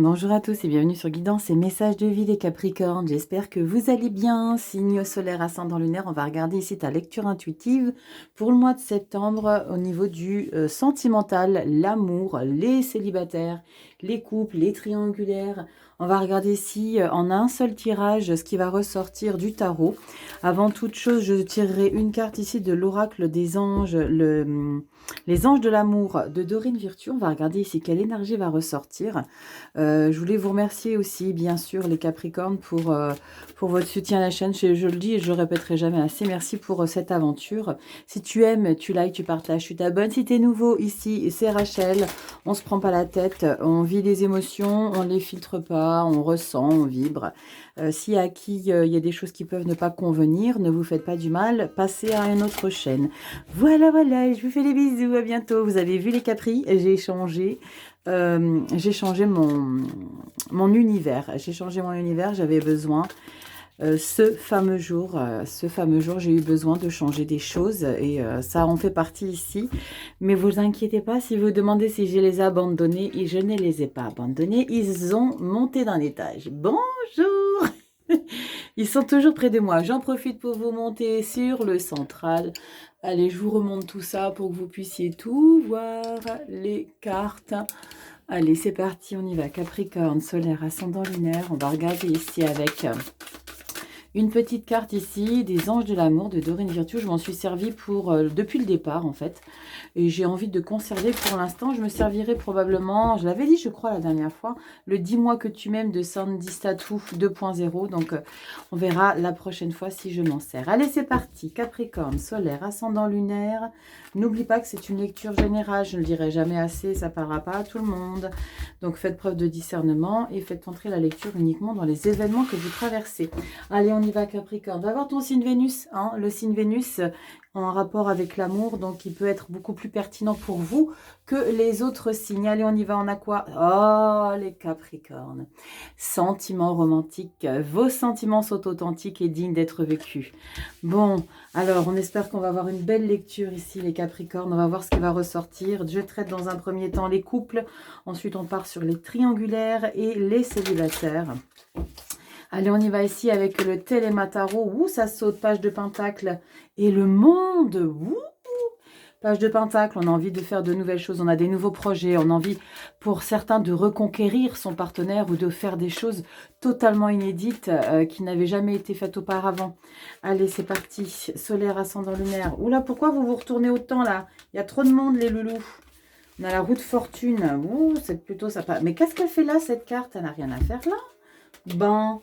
Bonjour à tous et bienvenue sur Guidance et Messages de vie les Capricornes. J'espère que vous allez bien. Signe solaire ascendant lunaire, on va regarder ici ta lecture intuitive pour le mois de septembre au niveau du sentimental, l'amour, les célibataires, les couples, les triangulaires. On va regarder ici en un seul tirage ce qui va ressortir du tarot. Avant toute chose, je tirerai une carte ici de l'oracle des anges, les anges de l'amour de Dorine Virtue. On va regarder ici quelle énergie va ressortir. Je voulais vous remercier aussi, bien sûr, les Capricornes, pour votre soutien à la chaîne. Je le dis et je le répéterai jamais assez. Merci pour cette aventure. Si tu aimes, tu likes, tu partages, tu t'abonnes. Si tu es nouveau ici, c'est Rachel. On se prend pas la tête. On vit des émotions, on les filtre pas, on ressent, on vibre. Si à qui il y a des choses qui peuvent ne pas convenir, ne vous faites pas du mal. Passez à une autre chaîne. Voilà, voilà. Je vous fais des bisous. À bientôt. Vous avez vu les Capris? J'ai changé mon univers. J'ai changé mon univers. J'avais besoin, ce fameux jour, j'ai eu besoin de changer des choses et ça en fait partie ici. Mais vous inquiétez pas, si vous demandez si je les ai abandonnés, et je ne les ai pas abandonnés. Ils ont monté d'un étage. Bonjour! Ils sont toujours près de moi. J'en profite pour vous monter sur le central. Allez, je vous remonte tout ça pour que vous puissiez tout voir, les cartes. Allez, c'est parti, on y va. Capricorne, solaire, ascendant lunaire. On va regarder ici avec une petite carte ici, des anges de l'amour de Dorine Virtue. Je m'en suis servi pour depuis le départ en fait. Et j'ai envie de conserver pour l'instant. Je me servirai probablement, je l'avais dit je crois la dernière fois, le 10 mois que tu m'aimes de Sandy Statou 2.0. Donc on verra la prochaine fois si je m'en sers. Allez c'est parti, Capricorne, solaire, ascendant lunaire. N'oublie pas que c'est une lecture générale, je ne le dirai jamais assez, ça ne parlera pas à tout le monde. Donc faites preuve de discernement et faites entrer la lecture uniquement dans les événements que vous traversez. Allez, on y va Capricorne. Va voir ton signe Vénus. Hein, le signe Vénus en rapport avec l'amour, donc il peut être beaucoup plus pertinent pour vous que les autres signes. Allez, on y va, on a quoi? Oh, les Capricornes. Sentiments romantiques. Vos sentiments sont authentiques et dignes d'être vécus. Bon, alors on espère qu'on va avoir une belle lecture ici, les Capricornes. On va voir ce qui va ressortir. Je traite dans un premier temps les couples. Ensuite, on part sur les triangulaires et les célibataires. Allez, on y va ici avec le Télémataro. Ouh, ça saute, page de Pentacle. Et le monde. Ouh, page de Pentacle, on a envie de faire de nouvelles choses. On a des nouveaux projets. On a envie, pour certains, de reconquérir son partenaire ou de faire des choses totalement inédites qui n'avaient jamais été faites auparavant. Allez, c'est parti. Solaire, ascendant lunaire. Oula, pourquoi vous vous retournez autant là? Il y a trop de monde, les loulous. On a la roue de fortune. Ouh, c'est plutôt sympa. Mais qu'est-ce qu'elle fait là, cette carte? Elle n'a rien à faire là. Bon.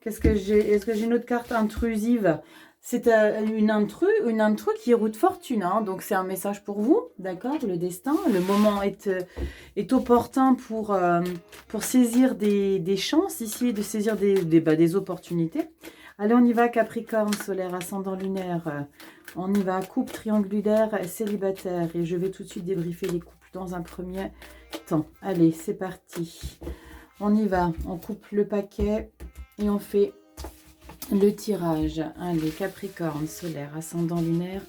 Qu'est-ce que j'ai? Est-ce que j'ai une autre carte intrusive? C'est une intrus qui est roue de fortune. Hein, donc, c'est un message pour vous. D'accord? Le destin. Le moment est opportun pour saisir des chances ici, de saisir des opportunités. Allez, on y va. Capricorne, solaire, ascendant lunaire. On y va. Couple triangulaire, célibataire. Et je vais tout de suite débriefer les couples dans un premier temps. Allez, c'est parti. On y va. On coupe le paquet. Et on fait le tirage. Allez, Capricorne, solaire, ascendant lunaire.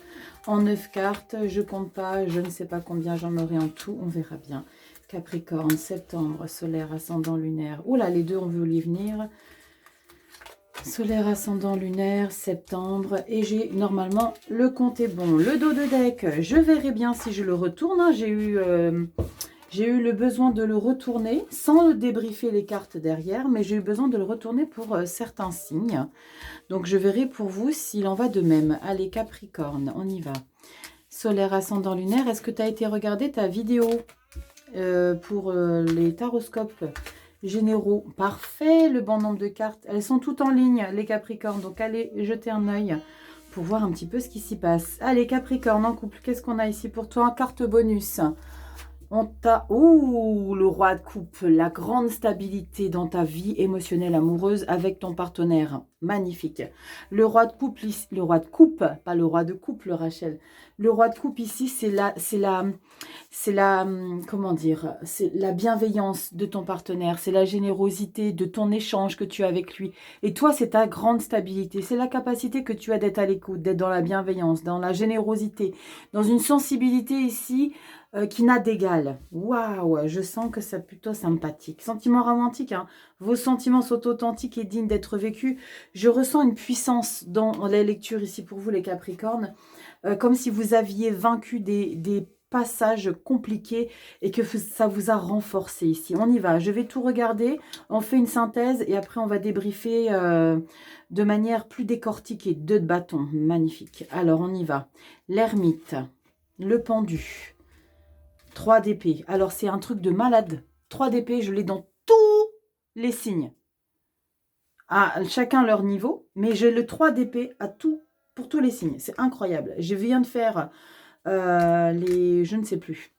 En 9 cartes, je compte pas, je ne sais pas combien j'en aurai en tout, on verra bien. Capricorne, septembre, solaire, ascendant lunaire. Oula, les deux ont voulu y venir. Solaire, ascendant lunaire, septembre. Et j'ai normalement le compte est bon. Le dos de deck, je verrai bien si je le retourne. Hein. J'ai eu le besoin de le retourner sans débriefer les cartes derrière, mais j'ai eu besoin de le retourner pour certains signes. Donc, je verrai pour vous s'il en va de même. Allez, Capricorne, on y va. Solaire, ascendant lunaire, est-ce que tu as été regarder ta vidéo pour les taroscopes généraux? Parfait, le bon nombre de cartes. Elles sont toutes en ligne, les Capricornes. Donc, allez jeter un œil pour voir un petit peu ce qui s'y passe. Allez, Capricorne, en couple, qu'est-ce qu'on a ici pour toi? Carte bonus. On t'a... Ouh, le roi de coupe, la grande stabilité dans ta vie émotionnelle amoureuse avec ton partenaire. Magnifique. Le roi de coupe, pas le roi de couple, Rachel. Le roi de coupe ici, comment dire, c'est la bienveillance de ton partenaire, c'est la générosité de ton échange que tu as avec lui. Et toi, c'est ta grande stabilité, c'est la capacité que tu as d'être à l'écoute, d'être dans la bienveillance, dans la générosité, dans une sensibilité ici qui n'a d'égal. Waouh, je sens que c'est plutôt sympathique. Sentiment romantique, hein. Vos sentiments sont authentiques et dignes d'être vécus. Je ressens une puissance dans la lecture ici pour vous, les Capricornes. Comme si vous aviez vaincu des passages compliqués et que ça vous a renforcé ici. On y va, je vais tout regarder, on fait une synthèse et après on va débriefer de manière plus décortiquée. 2 de bâton, magnifique. Alors on y va. L'ermite, le pendu, 3 d'épée. Alors c'est un truc de malade. 3 d'épée, je l'ai dans tous les signes. À chacun leur niveau, mais j'ai le 3 d'épée à tout, pour tous les signes. C'est incroyable. Je viens de faire je ne sais plus.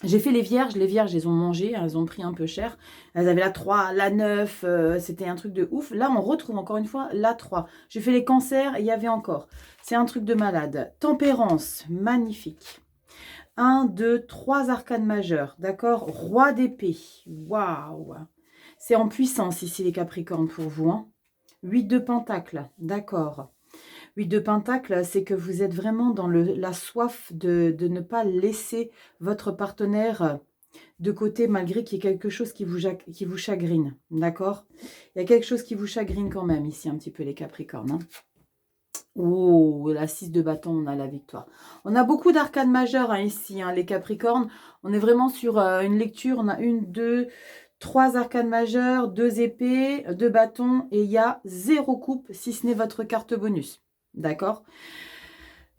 J'ai fait les vierges, elles ont mangé, elles ont pris un peu cher. Elles avaient la 3, la 9, c'était un truc de ouf. Là, on retrouve encore une fois la 3. J'ai fait les cancers, il y avait encore. C'est un truc de malade. Tempérance, magnifique. 1, 2, 3 arcanes majeures, d'accord. Roi d'épée, waouh. C'est en puissance ici les Capricornes pour vous. Hein. 8 de pentacles, d'accord. 8 de pentacle, c'est que vous êtes vraiment dans la soif de ne pas laisser votre partenaire de côté malgré qu'il y ait quelque chose qui vous chagrine. D'accord? Il y a quelque chose qui vous chagrine quand même ici un petit peu les Capricornes. Hein. Oh, la 6 de bâton, on a la victoire. On a beaucoup d'arcanes majeures hein, ici, hein, les Capricornes. On est vraiment sur une lecture. On a 1, 2, 3 arcanes majeures, 2 épées, 2 bâtons. Et il y a 0 coupe si ce n'est votre carte bonus. D'accord.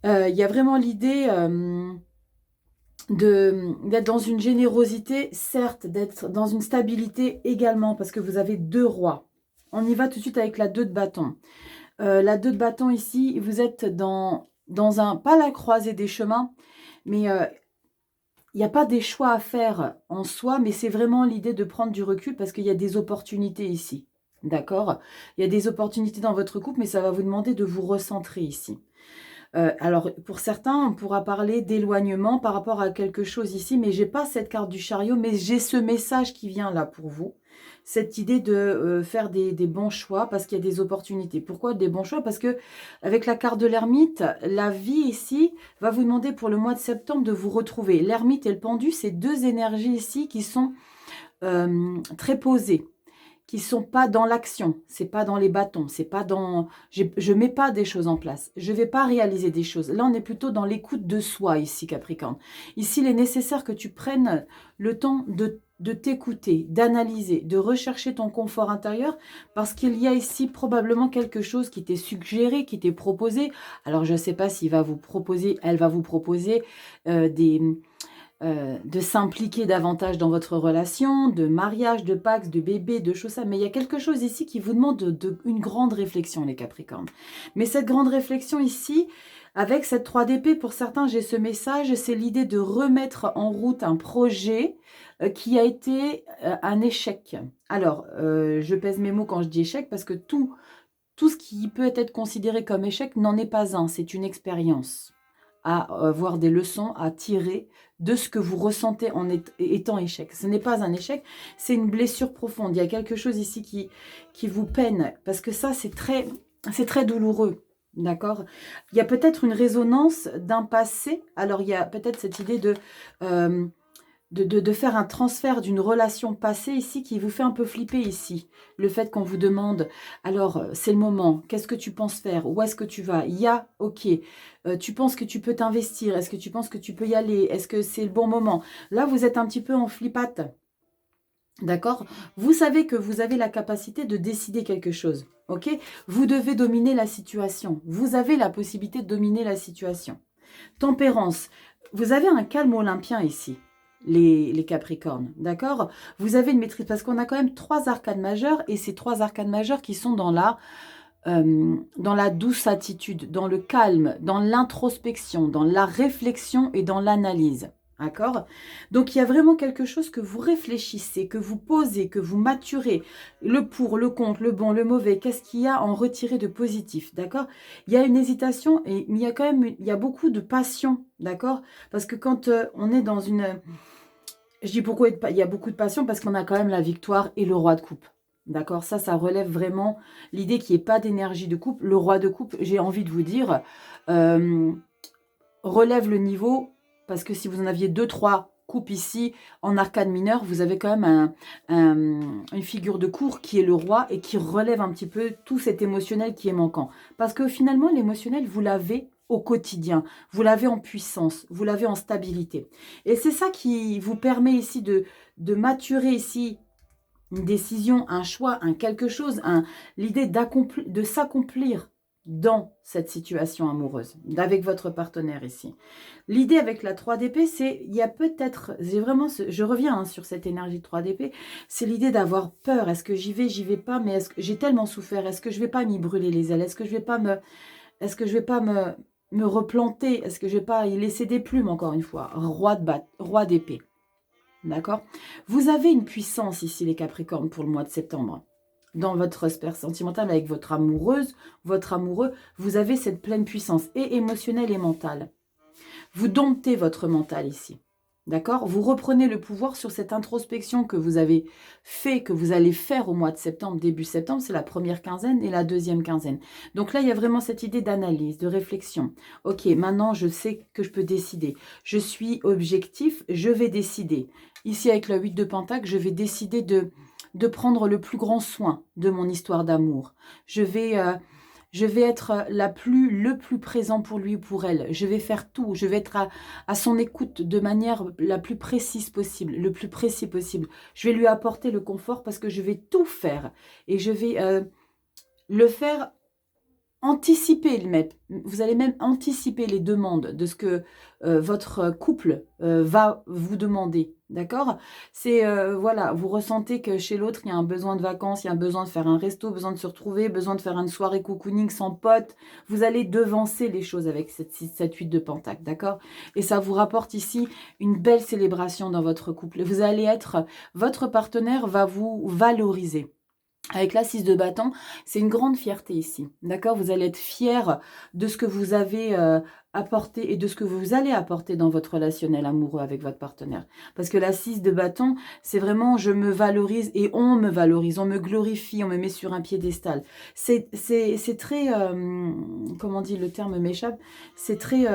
Il y a vraiment l'idée d'être dans une générosité, certes, d'être dans une stabilité également, parce que vous avez 2 rois. On y va tout de suite avec la 2 de bâton. La 2 de bâton ici, vous êtes dans un, pas la croisée des chemins, mais il n'y a pas des choix à faire en soi, mais c'est vraiment l'idée de prendre du recul parce qu'il y a des opportunités ici. D'accord? Il y a des opportunités dans votre couple, mais ça va vous demander de vous recentrer ici. Alors, pour certains, on pourra parler d'éloignement par rapport à quelque chose ici, mais j'ai pas cette carte du chariot, mais j'ai ce message qui vient là pour vous. Cette idée de faire des bons choix parce qu'il y a des opportunités. Pourquoi des bons choix? Parce que avec la carte de l'ermite, la vie ici va vous demander pour le mois de septembre de vous retrouver. L'ermite et le pendu, c'est 2 énergies ici qui sont très posées, qui sont pas dans l'action, c'est pas dans les bâtons, c'est pas dans... Je mets pas des choses en place, je vais pas réaliser des choses. Là, on est plutôt dans l'écoute de soi ici, Capricorne. Ici, il est nécessaire que tu prennes le temps de t'écouter, d'analyser, de rechercher ton confort intérieur, parce qu'il y a ici probablement quelque chose qui t'est suggéré, qui t'est proposé. Alors, je ne sais pas s'il va vous proposer, elle va vous proposer de s'impliquer davantage dans votre relation, de mariage, de pax, de bébé, de choses ça. Mais il y a quelque chose ici qui vous demande une grande réflexion, les Capricornes. Mais cette grande réflexion ici, avec cette 3 d'épée, pour certains, j'ai ce message, c'est l'idée de remettre en route un projet qui a été un échec. Alors, je pèse mes mots quand je dis échec, parce que tout ce qui peut être considéré comme échec n'en est pas un, c'est une expérience à avoir des leçons à tirer de ce que vous ressentez en étant échec. Ce n'est pas un échec, c'est une blessure profonde. Il y a quelque chose ici qui vous peine, parce que ça, c'est très douloureux. D'accord? Il y a peut-être une résonance d'un passé. Alors, il y a peut-être cette idée de faire un transfert d'une relation passée ici qui vous fait un peu flipper ici. Le fait qu'on vous demande, alors c'est le moment, qu'est-ce que tu penses faire? Où est-ce que tu vas? Il y a, ok, tu penses que tu peux t'investir? Est-ce que tu penses que tu peux y aller? Est-ce que c'est le bon moment? Là, vous êtes un petit peu en flippate. D'accord? Vous savez que vous avez la capacité de décider quelque chose. Ok? Vous devez dominer la situation. Vous avez la possibilité de dominer la situation. Tempérance. Vous avez un calme olympien ici. Les Capricornes, d'accord? Vous avez une maîtrise, parce qu'on a quand même 3 arcanes majeures, et ces 3 arcanes majeures qui sont dans la douce attitude, dans le calme, dans l'introspection, dans la réflexion et dans l'analyse. D'accord? Donc, il y a vraiment quelque chose que vous réfléchissez, que vous posez, que vous maturez. Le pour, le contre, le bon, le mauvais. Qu'est-ce qu'il y a à en retirer de positif? D'accord? Il y a une hésitation, mais il y a quand même il y a beaucoup de passion. D'accord? Parce que quand on est dans une... Je dis pourquoi il y a beaucoup de passion, parce qu'on a quand même la victoire et le roi de coupe. D'accord? Ça relève vraiment l'idée qu'il n'y ait pas d'énergie de coupe. Le roi de coupe, j'ai envie de vous dire, relève le niveau... parce que si vous en aviez 2-3 coupes ici, en arcane mineur, vous avez quand même une figure de cour qui est le roi et qui relève un petit peu tout cet émotionnel qui est manquant. Parce que finalement, l'émotionnel, vous l'avez au quotidien, vous l'avez en puissance, vous l'avez en stabilité. Et c'est ça qui vous permet ici de maturer ici une décision, un choix, un quelque chose, l'idée de s'accomplir dans cette situation amoureuse, avec votre partenaire ici. L'idée avec la 3 d'épée, c'est, il y a peut-être, je reviens sur cette énergie de 3 d'épée, c'est l'idée d'avoir peur. Est-ce que j'y vais pas, mais est-ce que j'ai tellement souffert, est-ce que je vais pas m'y brûler les ailes, est-ce que je vais pas me replanter, est-ce que je vais pas y laisser des plumes, encore une fois, roi d'épée. D'accord? Vous avez une puissance ici, les Capricornes, pour le mois de septembre. Dans votre sphère sentimentale, avec votre amoureuse, votre amoureux, vous avez cette pleine puissance, et émotionnelle et mentale. Vous domptez votre mental ici. D'accord? Vous reprenez le pouvoir sur cette introspection que vous avez fait, que vous allez faire au mois de septembre, début septembre, c'est la première quinzaine et la deuxième quinzaine. Donc là, il y a vraiment cette idée d'analyse, de réflexion. Ok, maintenant, je sais que je peux décider. Je suis objectif, je vais décider. Ici, avec le 8 de Pentacle, je vais décider de prendre le plus grand soin de mon histoire d'amour. Je vais être le plus présent pour lui ou pour elle. Je vais faire tout. Je vais être à son écoute de manière la plus précise possible, le plus précis possible. Je vais lui apporter le confort parce que je vais tout faire. Et je vais le faire anticiper. Vous allez même anticiper les demandes de ce que votre couple va vous demander. D'accord? C'est, voilà, vous ressentez que chez l'autre, il y a un besoin de vacances, il y a un besoin de faire un resto, besoin de se retrouver, besoin de faire une soirée cocooning sans potes. Vous allez devancer les choses avec cette 8 de Pentacle, d'accord? Et ça vous rapporte ici une belle célébration dans votre couple. Vous allez être, votre partenaire va vous valoriser. Avec la 6 de bâton, c'est une grande fierté ici, d'accord? Vous allez être fier de ce que vous avez apporté et de ce que vous allez apporter dans votre relationnel amoureux avec votre partenaire. Parce que la 6 de bâton, c'est vraiment je me valorise et on me valorise, on me glorifie, on me met sur un piédestal. C'est très, comment on dit, le terme m'échappe, c'est très,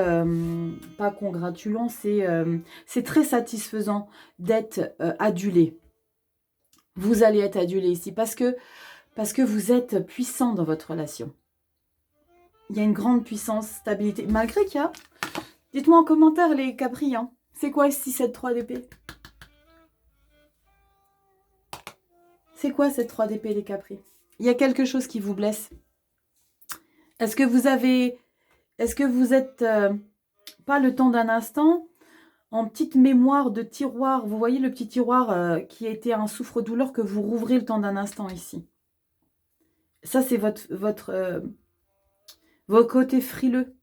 pas congratulant, c'est très satisfaisant d'être adulé. Vous allez être adulé ici parce que vous êtes puissant dans votre relation. Il y a une grande puissance, stabilité. Malgré qu'il y a... Dites-moi en commentaire les Capri. Hein. C'est quoi 6, 7, 3 d'épée? C'est quoi cette 3 d'épée les Capri? Il y a quelque chose qui vous blesse. Est-ce que vous avez... Est-ce que vous êtes... pas le temps d'un instant... En petite mémoire de tiroir, vous voyez le petit tiroir qui était un souffre-douleur que vous rouvrez le temps d'un instant ici. Ça, c'est votre côté frileux.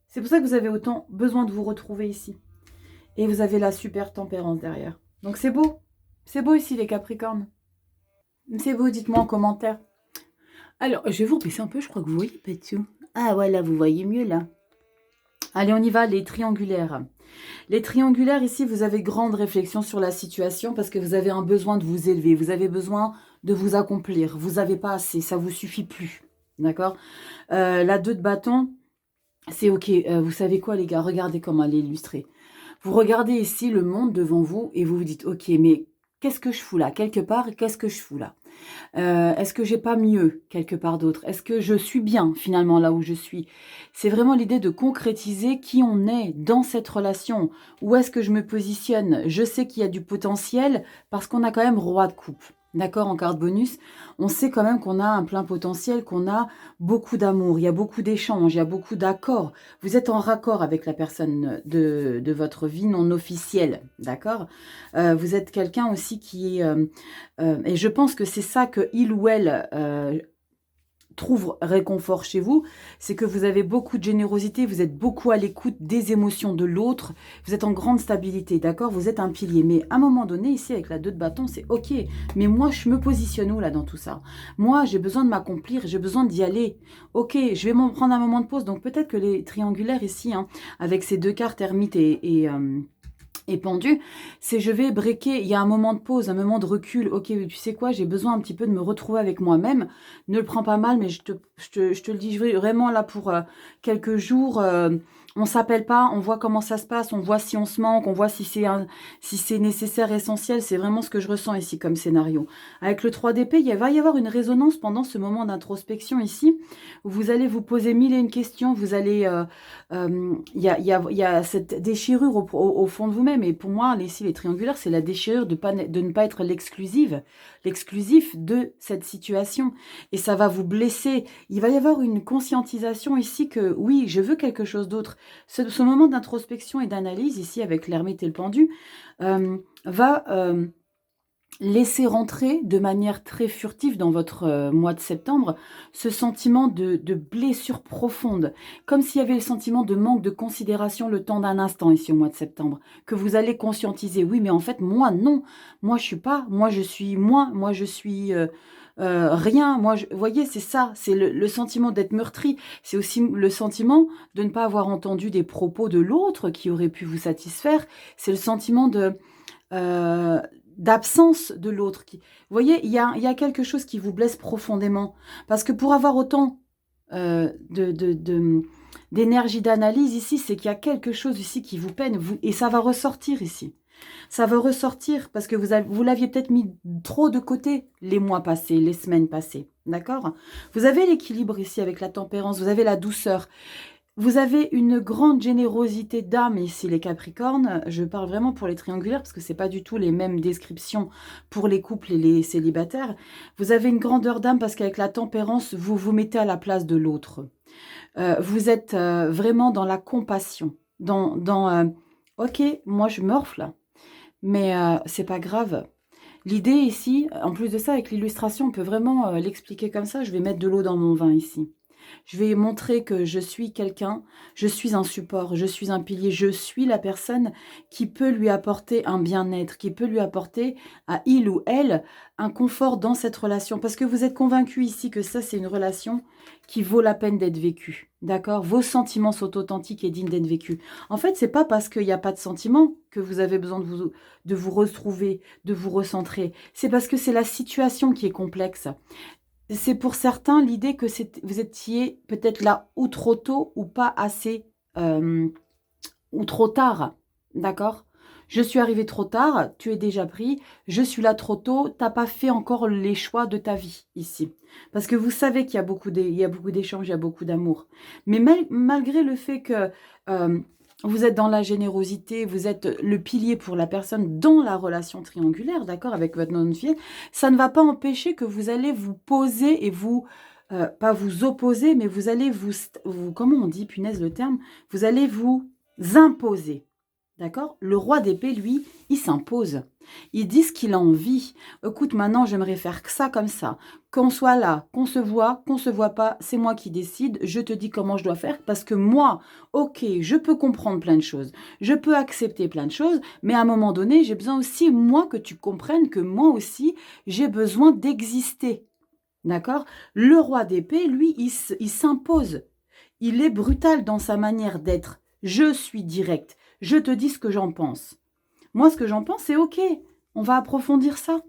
C'est pour ça que vous avez autant besoin de vous retrouver ici. Et vous avez la super tempérance derrière. Donc c'est beau. C'est beau ici les Capricornes. C'est beau, dites-moi en commentaire. Alors, je vais vous baisser un peu, je crois que vous voyez pas tout. Ah ouais, là, vous voyez mieux là. Allez, on y va, les triangulaires. Les triangulaires, ici, vous avez grande réflexion sur la situation parce que vous avez un besoin de vous élever. Vous avez besoin de vous accomplir. Vous n'avez pas assez, ça ne vous suffit plus. D'accord? La 2 de bâton, c'est OK. Vous savez quoi, les gars? Regardez comment elle est illustrée. Vous regardez ici le monde devant vous et vous vous dites, OK, mais qu'est-ce que je fous là? Quelque part, qu'est-ce que je fous là? Est-ce que j'ai pas mieux quelque part d'autre? Est-ce que je suis bien finalement là où je suis? C'est vraiment l'idée de concrétiser qui on est dans cette relation. Où est-ce que je me positionne? Je sais qu'il y a du potentiel parce qu'on a quand même roi de coupe. D'accord, en carte bonus, on sait quand même qu'on a un plein potentiel, qu'on a beaucoup d'amour, il y a beaucoup d'échanges, il y a beaucoup d'accords. Vous êtes en raccord avec la personne de votre vie non officielle, d'accord? Vous êtes quelqu'un aussi qui est... et je pense que c'est ça que il ou elle trouve réconfort chez vous, c'est que vous avez beaucoup de générosité, vous êtes beaucoup à l'écoute des émotions de l'autre, vous êtes en grande stabilité, d'accord? Vous êtes un pilier. Mais à un moment donné, ici, avec la 2 de bâton, c'est OK. Mais moi, je me positionne où, là, dans tout ça? Moi, j'ai besoin de m'accomplir, j'ai besoin d'y aller. OK, je vais m'en prendre un moment de pause. Donc, peut-être que les triangulaires, ici, hein, avec ces 2 cartes, ermite et pendu, c'est je vais breaker, il y a un moment de pause, un moment de recul, ok, tu sais quoi, j'ai besoin un petit peu de me retrouver avec moi-même, ne le prends pas mal, mais je te le dis vraiment là pour quelques jours, On s'appelle pas, on voit comment ça se passe, on voit si on se manque, on voit si c'est nécessaire, essentiel. C'est vraiment ce que je ressens ici comme scénario. Avec le 3 d'épée, il va y avoir une résonance pendant ce moment d'introspection ici, où vous allez vous poser mille et une questions, vous allez... il y a cette déchirure au fond de vous-même. Et pour moi, ici, les triangulaires, c'est la déchirure de ne pas être l'exclusif de cette situation. Et ça va vous blesser. Il va y avoir une conscientisation ici que, oui, je veux quelque chose d'autre. Ce moment d'introspection et d'analyse, ici, avec l'ermite et le pendu, va laisser rentrer de manière très furtive dans votre mois de septembre ce sentiment de blessure profonde, comme s'il y avait le sentiment de manque de considération le temps d'un instant ici au mois de septembre, que vous allez conscientiser. Oui, mais en fait, moi, non. Moi, je suis pas. Moi, je suis moi. Moi, je suis... rien, moi, vous voyez, c'est ça, c'est le sentiment d'être meurtri, c'est aussi le sentiment de ne pas avoir entendu des propos de l'autre qui auraient pu vous satisfaire, c'est le sentiment euh, d'absence de l'autre. Vous voyez, il y a quelque chose qui vous blesse profondément, parce que pour avoir autant d'énergie d'analyse ici, c'est qu'il y a quelque chose ici qui vous peine, et ça va ressortir ici. Ça va ressortir parce que vous l'aviez peut-être mis trop de côté les mois passés, les semaines passées. D'accord? Vous avez l'équilibre ici avec la tempérance, vous avez la douceur. Vous avez une grande générosité d'âme ici, les Capricornes. Je parle vraiment pour les triangulaires parce que ce n'est pas du tout les mêmes descriptions pour les couples et les célibataires. Vous avez une grandeur d'âme parce qu'avec la tempérance, vous vous mettez à la place de l'autre. Vous êtes vraiment dans la compassion. Ok, moi je morfle. Mais c'est pas grave. L'idée ici, en plus de ça, avec l'illustration, on peut vraiment l'expliquer comme ça. Je vais mettre de l'eau dans mon vin ici. Je vais montrer que je suis quelqu'un, je suis un support, je suis un pilier, je suis la personne qui peut lui apporter un bien-être, qui peut lui apporter à il ou elle un confort dans cette relation. Parce que vous êtes convaincu ici que ça, c'est une relation qui vaut la peine d'être vécue. D'accord? Vos sentiments sont authentiques et dignes d'être vécus. En fait, c'est pas parce qu'il n'y a pas de sentiments que vous avez besoin de vous retrouver, de vous recentrer. C'est parce que c'est la situation qui est complexe. C'est pour certains l'idée que vous étiez peut-être là ou trop tôt ou pas assez ou trop tard. D'accord? Je suis arrivée trop tard, tu es déjà pris. Je suis là trop tôt, tu n'as pas fait encore les choix de ta vie ici. Parce que vous savez qu'il y a beaucoup d'échanges, il y a beaucoup d'amour. Mais malgré le fait que vous êtes dans la générosité, vous êtes le pilier pour la personne dans la relation triangulaire, d'accord, avec votre non-fiel, ça ne va pas empêcher que vous allez vous poser et vous, pas vous opposer, mais vous allez comment on dit, punaise le terme, vous allez vous imposer, d'accord? Le roi d'épée, lui, il s'impose. Il dit ce qu'il a envie. Écoute, maintenant, j'aimerais faire que ça comme ça. Qu'on soit là, qu'on se voit pas, c'est moi qui décide. Je te dis comment je dois faire parce que moi, ok, je peux comprendre plein de choses. Je peux accepter plein de choses, mais à un moment donné, j'ai besoin aussi, moi, que tu comprennes que moi aussi, j'ai besoin d'exister. D'accord? Le roi d'épée, lui, il s'impose. Il est brutal dans sa manière d'être. Je suis direct. Je te dis ce que j'en pense. Moi, ce que j'en pense, c'est ok. On va approfondir ça.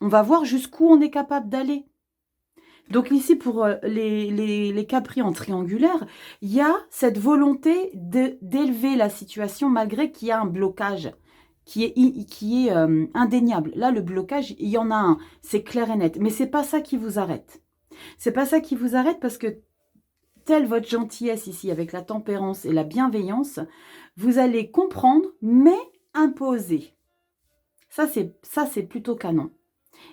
On va voir jusqu'où on est capable d'aller. Donc ici, pour les capris en triangulaire, il y a cette volonté d'élever la situation malgré qu'il y a un blocage qui est indéniable. Là, le blocage, il y en a un. C'est clair et net. Mais c'est pas ça qui vous arrête. C'est pas ça qui vous arrête parce que telle votre gentillesse ici, avec la tempérance et la bienveillance, vous allez comprendre, mais imposer. Ça, c'est plutôt canon.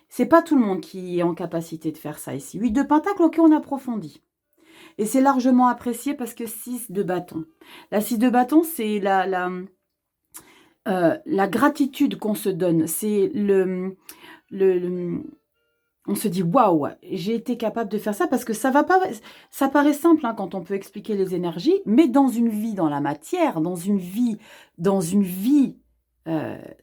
C'est pas tout le monde qui est en capacité de faire ça ici. 8 de pentacle, ok, on approfondit. Et c'est largement apprécié parce que 6 de bâton. La 6 de bâton, c'est la gratitude qu'on se donne. C'est on se dit waouh, j'ai été capable de faire ça parce que ça va pas, ça paraît simple hein, quand on peut expliquer les énergies, mais dans une vie, dans la matière, dans une vie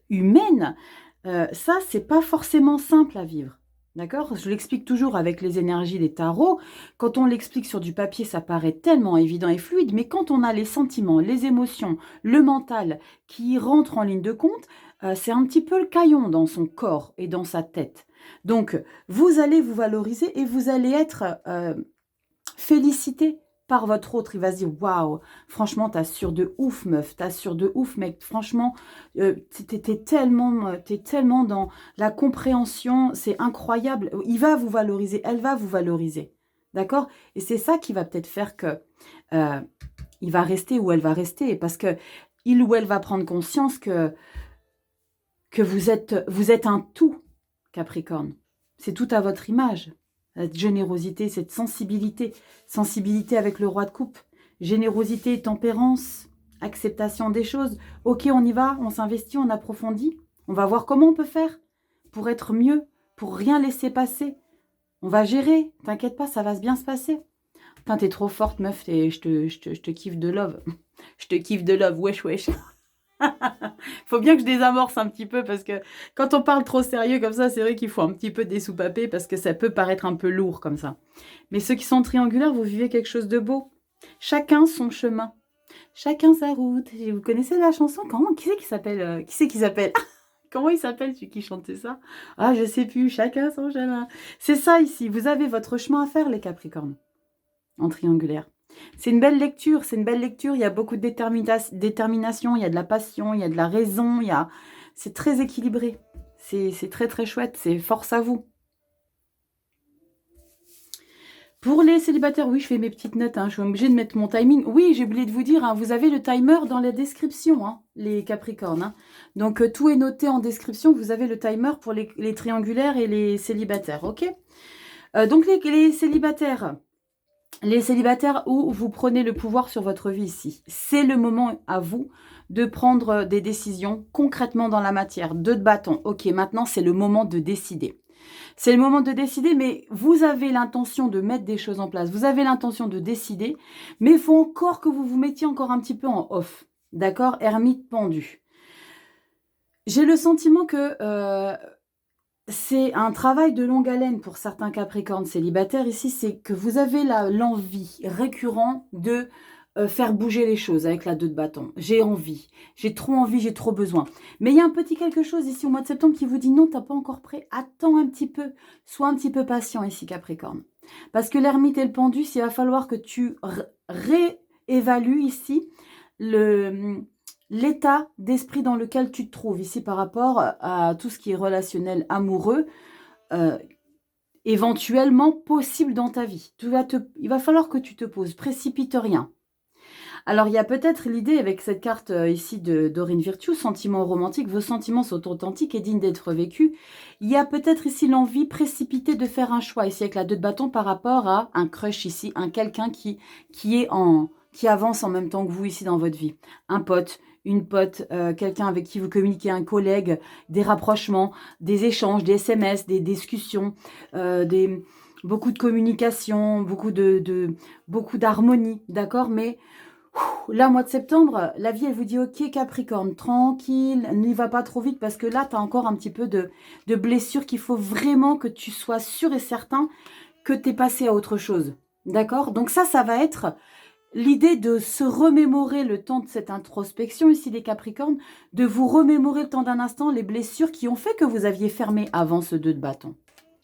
humaine, ça c'est pas forcément simple à vivre. D'accord? Je l'explique toujours avec les énergies des tarots. Quand on l'explique sur du papier, ça paraît tellement évident et fluide, mais quand on a les sentiments, les émotions, le mental qui rentrent en ligne de compte, c'est un petit peu le caillon dans son corps et dans sa tête. Donc, vous allez vous valoriser et vous allez être félicité par votre autre, il va se dire « Waouh, franchement, t'assures de ouf, meuf, t'assures de ouf, mec. Franchement, t'es tellement dans la compréhension, c'est incroyable. » Il va vous valoriser, elle va vous valoriser. D'accord? Et c'est ça qui va peut-être faire que il va rester ou elle va rester. Parce que il ou elle va prendre conscience que vous êtes un tout, Capricorne. C'est tout à votre image. Cette générosité, cette sensibilité. Sensibilité avec le roi de coupe. Générosité, tempérance, acceptation des choses. Ok, on y va, on s'investit, on approfondit. On va voir comment on peut faire pour être mieux, pour rien laisser passer. On va gérer, t'inquiète pas, ça va bien se passer. Putain, t'es trop forte, meuf, et je te kiffe de love. Je te kiffe de love, wesh, wesh. Faut bien que je désamorce un petit peu parce que quand on parle trop sérieux comme ça, c'est vrai qu'il faut un petit peu dessoupaper parce que ça peut paraître un peu lourd comme ça. Mais ceux qui sont triangulaires, vous vivez quelque chose de beau. Chacun son chemin. Chacun sa route. Vous connaissez la chanson? Comment? Qui c'est qui s'appelle Comment il s'appelle celui qui chantait ça? Ah, je sais plus. Chacun son chemin. C'est ça ici. Vous avez votre chemin à faire, les Capricornes. En triangulaire. C'est une belle lecture, c'est une belle lecture. Il y a beaucoup de détermination, il y a de la passion, il y a de la raison, c'est très équilibré. C'est très très chouette, c'est force à vous. Pour les célibataires, oui, je fais mes petites notes, hein, je suis obligée de mettre mon timing. Oui, j'ai oublié de vous dire, hein, vous avez le timer dans la description, hein, les Capricornes. Hein. Donc, tout est noté en description, vous avez le timer pour les triangulaires et les célibataires, ok? Donc, les célibataires... Les célibataires où vous prenez le pouvoir sur votre vie ici, c'est le moment à vous de prendre des décisions concrètement dans la matière. 2 de bâton, ok, maintenant c'est le moment de décider. C'est le moment de décider, mais vous avez l'intention de mettre des choses en place. Vous avez l'intention de décider, mais il faut encore que vous vous mettiez encore un petit peu en off. D'accord? Ermite pendu. J'ai le sentiment que... c'est un travail de longue haleine pour certains Capricornes célibataires. Ici, c'est que vous avez l'envie récurrente de faire bouger les choses avec la 2 de bâton. J'ai envie, j'ai trop besoin. Mais il y a un petit quelque chose ici au mois de septembre qui vous dit non, t'as pas encore prêt. Attends un petit peu, sois un petit peu patient ici Capricorne. Parce que l'ermite et le pendu, il va falloir que tu réévalues ici l'état d'esprit dans lequel tu te trouves ici par rapport à tout ce qui est relationnel, amoureux, éventuellement possible dans ta vie. Il va falloir que tu te poses, précipite rien. Alors, il y a peut-être l'idée avec cette carte ici de Dorine Virtue, sentiments romantiques, vos sentiments sont authentiques et dignes d'être vécus. Il y a peut-être ici l'envie précipitée de faire un choix, ici avec la 2 de bâton par rapport à un crush ici, quelqu'un qui avance en même temps que vous ici dans votre vie. Un pote, une pote, quelqu'un avec qui vous communiquez, un collègue, des rapprochements, des échanges, des SMS, des discussions, beaucoup de communication, beaucoup d'harmonie, d'accord? Mais là, mois de septembre, la vie, elle vous dit, ok Capricorne, tranquille, n'y va pas trop vite parce que là, tu as encore un petit peu de blessure qu'il faut vraiment que tu sois sûr et certain que tu es passé à autre chose, d'accord? Donc ça va être... l'idée de se remémorer le temps de cette introspection ici des Capricornes, de vous remémorer le temps d'un instant les blessures qui ont fait que vous aviez fermé avant ce 2 de bâton.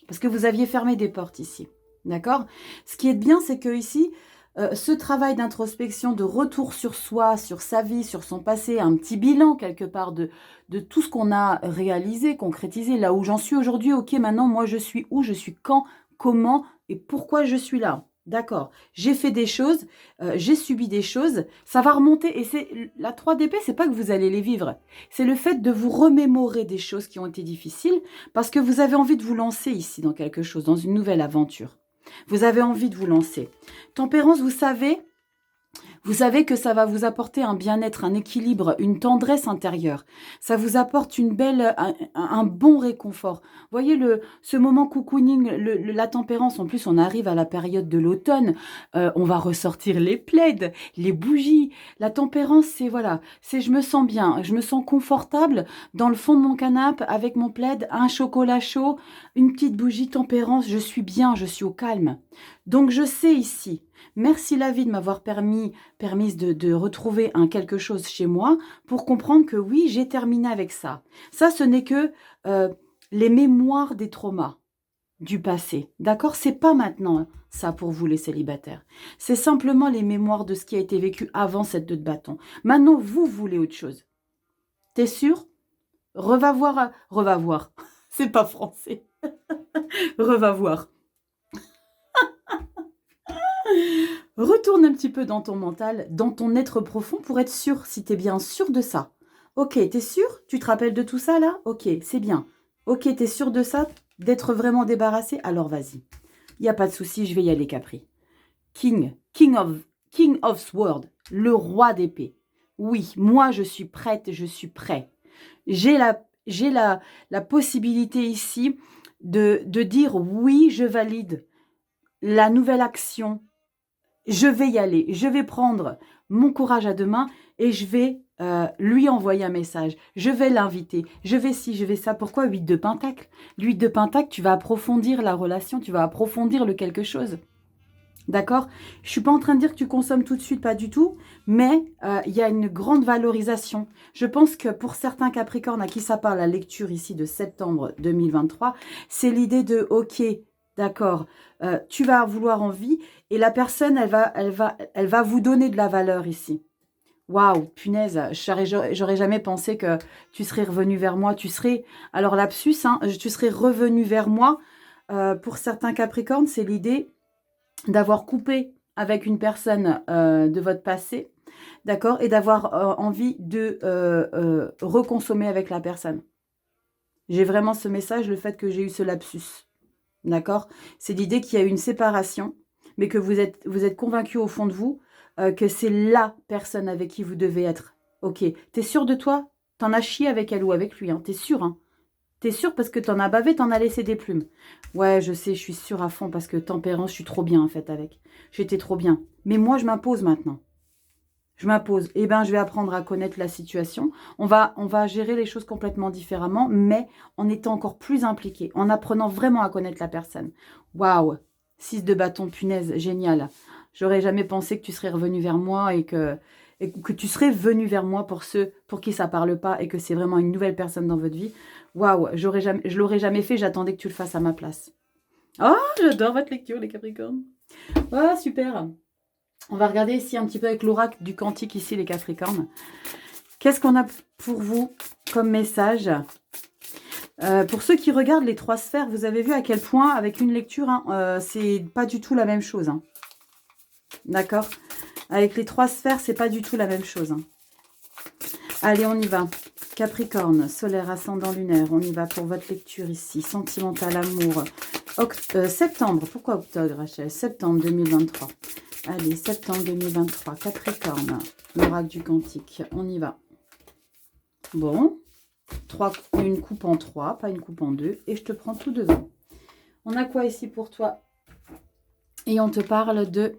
Parce que vous aviez fermé des portes ici. D'accord? Ce qui est bien, c'est que ici, ce travail d'introspection, de retour sur soi, sur sa vie, sur son passé, un petit bilan quelque part de tout ce qu'on a réalisé, concrétisé, là où j'en suis aujourd'hui. Ok, maintenant, moi, je suis où, je suis quand, comment et pourquoi je suis là. D'accord, j'ai fait des choses, j'ai subi des choses, ça va remonter. Et c'est la 3 d'épée, c'est pas que vous allez les vivre. C'est le fait de vous remémorer des choses qui ont été difficiles parce que vous avez envie de vous lancer ici dans quelque chose, dans une nouvelle aventure. Vous avez envie de vous lancer. Tempérance, vous savez que ça va vous apporter un bien-être, un équilibre, une tendresse intérieure. Ça vous apporte un bon réconfort. Voyez ce moment cocooning, la tempérance. En plus, on arrive à la période de l'automne. On va ressortir les plaids, les bougies. La tempérance, c'est je me sens bien, je me sens confortable dans le fond de mon canapé avec mon plaid, un chocolat chaud, une petite bougie tempérance. Je suis bien, je suis au calme. Donc, je sais ici... Merci la vie de m'avoir permise de retrouver quelque chose chez moi pour comprendre que oui, j'ai terminé avec ça. Ça, ce n'est que les mémoires des traumas. du passé. D'accord? C'est pas maintenant, hein, ça, pour vous, les célibataires. C'est simplement les mémoires de ce qui a été vécu avant cette 2 de bâton. Maintenant, vous voulez autre chose. T'es sûr? Reva voir. Reva voir. C'est pas français. Reva voir. Retourne un petit peu dans ton mental, dans ton être profond pour être sûr si t'es bien sûr de ça. Ok, t'es sûr? Tu te rappelles de tout ça là? Ok, c'est bien. Ok, t'es sûr de ça? D'être vraiment débarrassé? Alors vas-y. Il n'y a pas de souci, je vais y aller, Capri. King of Sword, le roi d'épée. Oui, moi je suis prête, je suis prêt. J'ai la possibilité ici de dire oui, je valide la nouvelle action. Je vais y aller, je vais prendre mon courage à deux mains et je vais lui envoyer un message. Je vais l'inviter, je vais ci, je vais ça. Pourquoi 8 de Pentacle? L'huile de Pentacle, tu vas approfondir la relation, tu vas approfondir le quelque chose. D'accord? Je ne suis pas en train de dire que tu consommes tout de suite, pas du tout, mais il y a une grande valorisation. Je pense que pour certains Capricornes à qui ça parle, la lecture ici de septembre 2023, c'est l'idée de, ok, d'accord, tu vas vouloir en vie et la personne, elle va vous donner de la valeur ici. Waouh, punaise, j'aurais jamais pensé que tu serais revenu vers moi. Tu serais, alors lapsus, hein, tu serais revenu vers moi. Pour certains Capricornes, c'est l'idée d'avoir coupé avec une personne de votre passé, d'accord, et d'avoir envie de reconsommer avec la personne. J'ai vraiment ce message, le fait que j'ai eu ce lapsus, d'accord. C'est l'idée qu'il y a eu une séparation, mais que vous êtes convaincu au fond de vous que c'est la personne avec qui vous devez être. Ok, t'es sûr de toi? T'en as chié avec elle ou avec lui, hein? T'es sûr, hein? T'es sûr parce que t'en as bavé, t'en as laissé des plumes. Ouais, je sais, je suis sûre à fond parce que tempérance, je suis trop bien en fait avec. J'étais trop bien. Mais moi, je m'impose maintenant. Je m'impose. Eh bien, je vais apprendre à connaître la situation. On va gérer les choses complètement différemment, mais en étant encore plus impliqué, en apprenant vraiment à connaître la personne. Waouh! 6 de bâton, punaise, génial. J'aurais jamais pensé que tu serais revenu vers moi et que tu serais venu vers moi pour ceux pour qui ça parle pas et que c'est vraiment une nouvelle personne dans votre vie. Waouh, je l'aurais jamais fait, j'attendais que tu le fasses à ma place. Oh, j'adore votre lecture, les Capricornes. Ah, super. On va regarder ici un petit peu avec l'oracle du Cantique, ici, les Capricornes. Qu'est-ce qu'on a pour vous comme message? Pour ceux qui regardent les 3 sphères, vous avez vu à quel point, avec une lecture, hein, c'est pas du tout la même chose. Hein. D'accord? Avec les 3 sphères, c'est pas du tout la même chose. Hein. Allez, on y va. Capricorne, solaire, ascendant lunaire. On y va pour votre lecture ici. Sentimental, amour. Septembre. Pourquoi octobre, Rachel? Septembre 2023. Allez, septembre 2023. Capricorne, l'oracle du Cantique. On y va. Bon. Une coupe en 3, pas une coupe en 2. Et je te prends tout devant. On a quoi ici pour toi? Et on te parle de...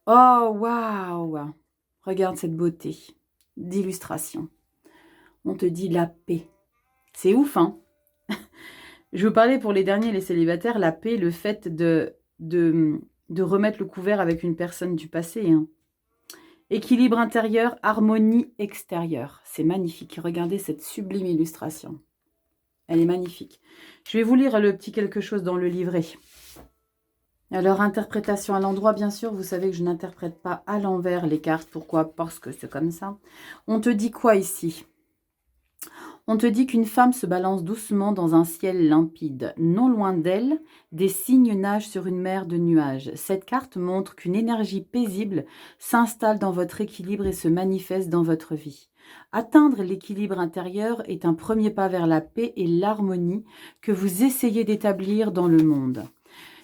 Oh, waouh! Regarde cette beauté d'illustration. On te dit la paix. C'est ouf, hein? Je vous parlais pour les derniers, les célibataires, la paix, le fait de remettre le couvert avec une personne du passé. Hein. Équilibre intérieur, harmonie extérieure. C'est magnifique. Regardez cette sublime illustration. Elle est magnifique. Je vais vous lire le petit quelque chose dans le livret. Alors, interprétation à l'endroit, bien sûr. Vous savez que je n'interprète pas à l'envers les cartes. Pourquoi? Parce que c'est comme ça. On te dit quoi ici? On te dit qu'une femme se balance doucement dans un ciel limpide. Non loin d'elle, des cygnes nagent sur une mer de nuages. Cette carte montre qu'une énergie paisible s'installe dans votre équilibre et se manifeste dans votre vie. Atteindre l'équilibre intérieur est un premier pas vers la paix et l'harmonie que vous essayez d'établir dans le monde.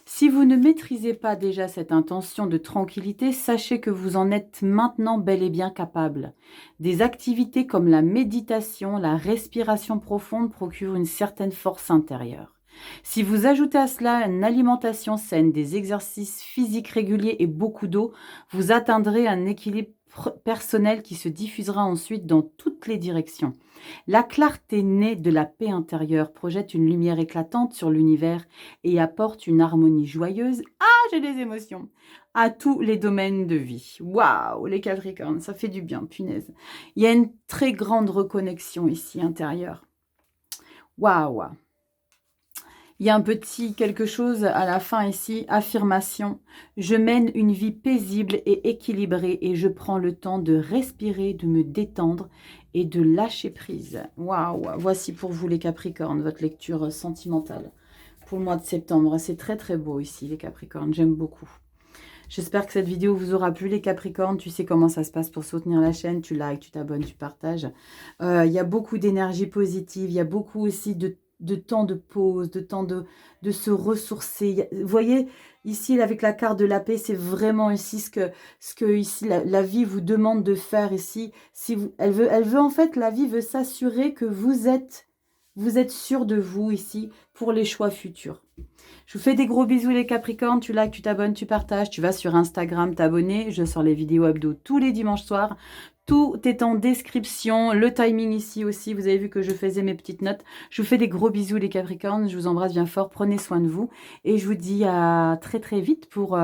Si vous ne maîtrisez pas déjà cette intention de tranquillité, sachez que vous en êtes maintenant bel et bien capable. Des activités comme la méditation, la respiration profonde procurent une certaine force intérieure. Si vous ajoutez à cela une alimentation saine, des exercices physiques réguliers et beaucoup d'eau, vous atteindrez un équilibre personnel qui se diffusera ensuite dans toutes les directions. La clarté née de la paix intérieure projette une lumière éclatante sur l'univers et apporte une harmonie joyeuse, j'ai des émotions, à tous les domaines de vie. Waouh, les Capricornes, ça fait du bien, punaise. Il y a une très grande reconnexion ici intérieure. Waouh. Il y a un petit quelque chose à la fin ici, affirmation. Je mène une vie paisible et équilibrée et je prends le temps de respirer, de me détendre et de lâcher prise. Waouh! Voici pour vous les Capricornes, votre lecture sentimentale pour le mois de septembre. C'est très très beau ici les Capricornes, j'aime beaucoup. J'espère que cette vidéo vous aura plu les Capricornes. Tu sais comment ça se passe pour soutenir la chaîne. Tu likes, tu t'abonnes, tu partages. Il y a beaucoup d'énergie positive. Il y a beaucoup aussi de temps de pause, de temps de se ressourcer. Vous voyez, ici, avec la carte de la paix, c'est vraiment ici ce que ici, la vie vous demande de faire ici. Si vous, elle veut en fait, la vie veut s'assurer que vous êtes sûr de vous ici pour les choix futurs. Je vous fais des gros bisous les Capricornes, tu likes, tu t'abonnes, tu partages, tu vas sur Instagram t'abonner, je sors les vidéos hebdo tous les dimanches soirs, tout est en description, le timing ici aussi, vous avez vu que je faisais mes petites notes. Je vous fais des gros bisous les Capricornes, je vous embrasse bien fort, prenez soin de vous et je vous dis à très très vite pour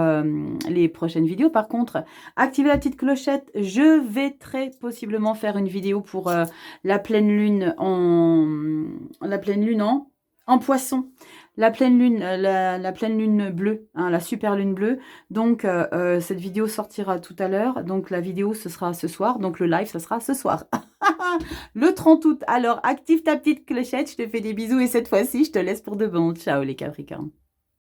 les prochaines vidéos. Par contre, activez la petite clochette, je vais très possiblement faire une vidéo pour la pleine lune en poisson. La pleine lune, la pleine lune bleue, hein, la super lune bleue. Donc, cette vidéo sortira tout à l'heure. Donc, la vidéo, ce sera ce soir. Donc, le live, ce sera ce soir. Le 30 août. Alors, active ta petite clochette. Je te fais des bisous. Et cette fois-ci, je te laisse pour de bon. Ciao, les Capricornes.